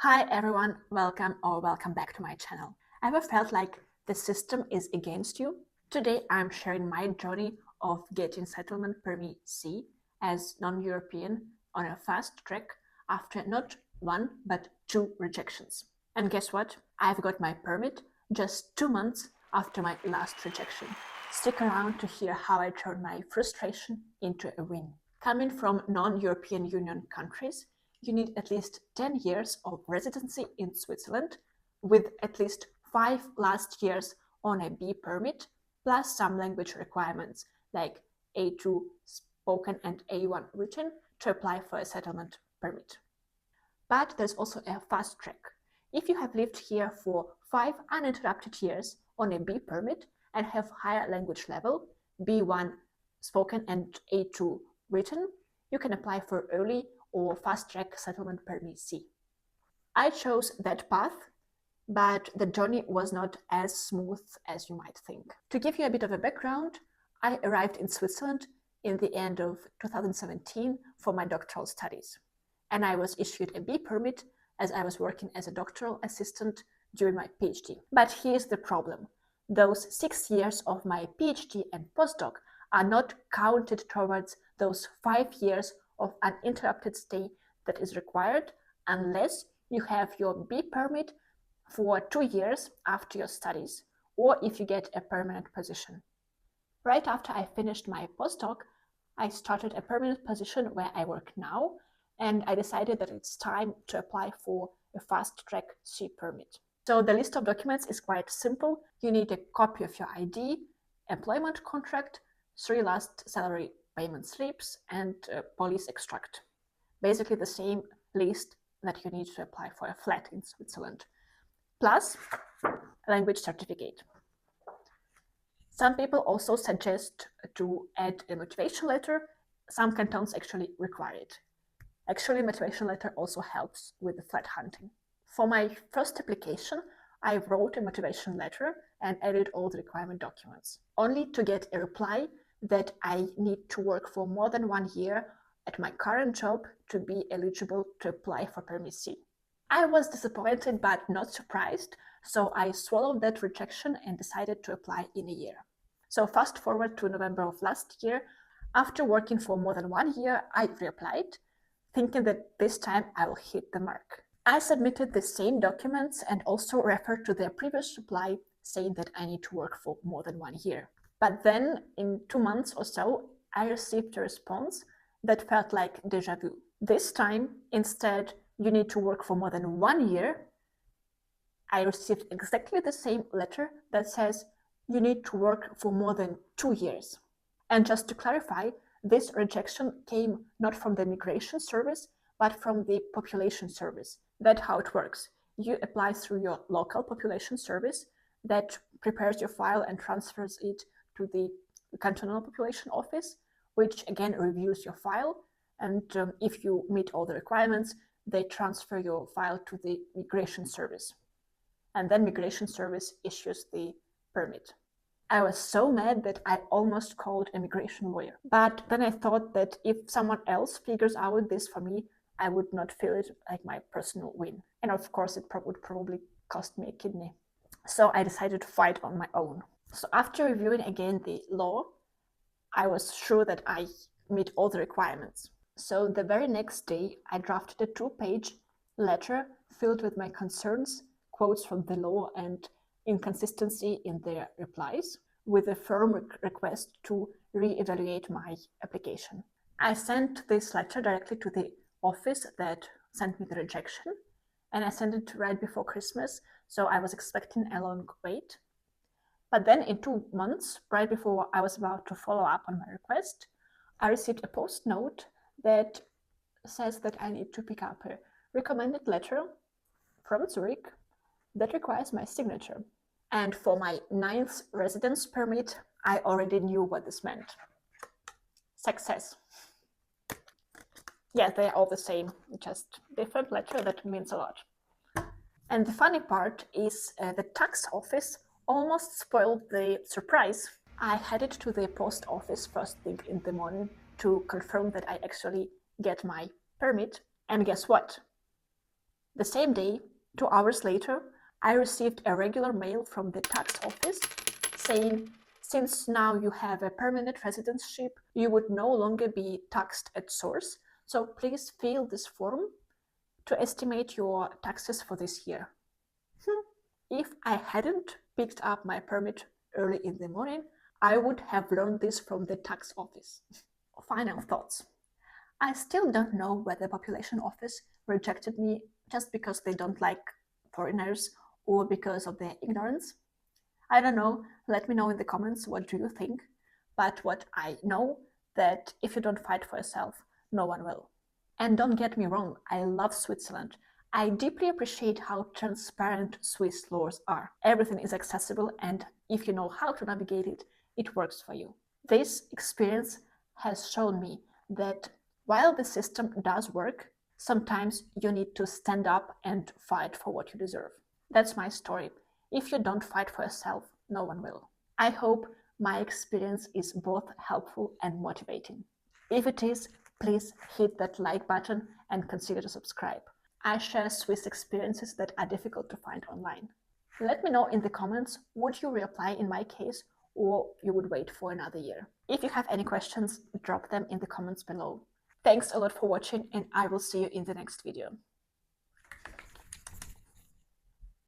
Hi everyone, welcome back to my channel. Ever felt like the system is against you? Today I'm sharing my journey of getting settlement permit C as non-European on a fast track after not one but two rejections. And guess what? I've got my permit just 2 months after my last rejection. Stick around to hear how I turned my frustration into a win. Coming from non-European Union countries, you need at least 10 years of residency in Switzerland with at least 5 last years on a B permit, plus some language requirements like A2 spoken and A1 written to apply for a settlement permit. But there's also a fast track. If you have lived here for 5 uninterrupted years on a B permit and have higher language level, B1 spoken and A2 written, you can apply for early or fast-track settlement permit C. I chose that path, but the journey was not as smooth as you might think. To give you a bit of a background, I arrived in Switzerland in the end of 2017 for my doctoral studies, and I was issued a B permit as I was working as a doctoral assistant during my PhD. But here's the problem. Those 6 years of my PhD and postdoc are not counted towards those 5 years of uninterrupted stay that is required unless you have your B permit for 2 years after your studies, or if you get a permanent position. Right after I finished my postdoc, I started a permanent position where I work now, and I decided that it's time to apply for a fast-track C permit. So the list of documents is quite simple. You need a copy of your ID, employment contract, 3 last salary payment slips, and a police extract. Basically the same list that you need to apply for a flat in Switzerland, plus a language certificate. Some people also suggest to add a motivation letter. Some cantons actually require it. Actually, motivation letter also helps with the flat hunting. For my first application, I wrote a motivation letter and added all the requirement documents, only to get a reply that I need to work for more than 1 year at my current job to be eligible to apply for permit C. I was disappointed but not surprised, so I swallowed that rejection and decided to apply in a year. So fast forward to November of last year. After working for more than 1 year, I reapplied, thinking that this time I will hit the mark. I submitted the same documents and also referred to their previous reply saying that I need to work for more than 1 year. But then, in 2 months or so, I received a response that felt like déjà vu. This time, instead, you need to work for more than 1 year. I received exactly the same letter that says you need to work for more than 2 years. And just to clarify, this rejection came not from the migration service, but from the population service. That's how it works. You apply through your local population service that prepares your file and transfers it to the cantonal population office, which again reviews your file, and if you meet all the requirements, they transfer your file to the migration service, and then migration service issues the permit. I was so mad that I almost called a migration lawyer, but then I thought that if someone else figures out this for me, I would not feel it like my personal win, and of course it would probably cost me a kidney. So I decided to fight on my own. So after reviewing again the law, I was sure that I meet all the requirements. So the very next day, I drafted a 2-page letter filled with my concerns, quotes from the law and inconsistency in their replies, with a firm request to re-evaluate my application. I sent this letter directly to the office that sent me the rejection, and I sent it right before Christmas, so I was expecting a long wait. But then in 2 months, right before I was about to follow up on my request, I received a post note that says that I need to pick up a recommended letter from Zurich that requires my signature. And for my 9th residence permit, I already knew what this meant. Success. Yeah, they're all the same, just different letter that means a lot. And the funny part is the tax office almost spoiled the surprise. I headed to the post office first thing in the morning to confirm that I actually get my permit, and guess what? The same day, 2 hours later, I received a regular mail from the tax office saying, since now you have a permanent residency, you would no longer be taxed at source, so please fill this form to estimate your taxes for this year. If I hadn't picked up my permit early in the morning, I would have learned this from the tax office. Final thoughts. I still don't know whether the population office rejected me just because they don't like foreigners or because of their ignorance. I don't know. Let me know in the comments what do you think. But what I know, that if you don't fight for yourself, no one will. And don't get me wrong, I love Switzerland. I deeply appreciate how transparent Swiss laws are. Everything is accessible, and if you know how to navigate it, it works for you. This experience has shown me that while the system does work, sometimes you need to stand up and fight for what you deserve. That's my story. If you don't fight for yourself, no one will. I hope my experience is both helpful and motivating. If it is, please hit that like button and consider to subscribe. I share Swiss experiences that are difficult to find online. Let me know in the comments, would you reapply in my case, or you would wait for another year? If you have any questions, drop them in the comments below. Thanks a lot for watching, and I will see you in the next video.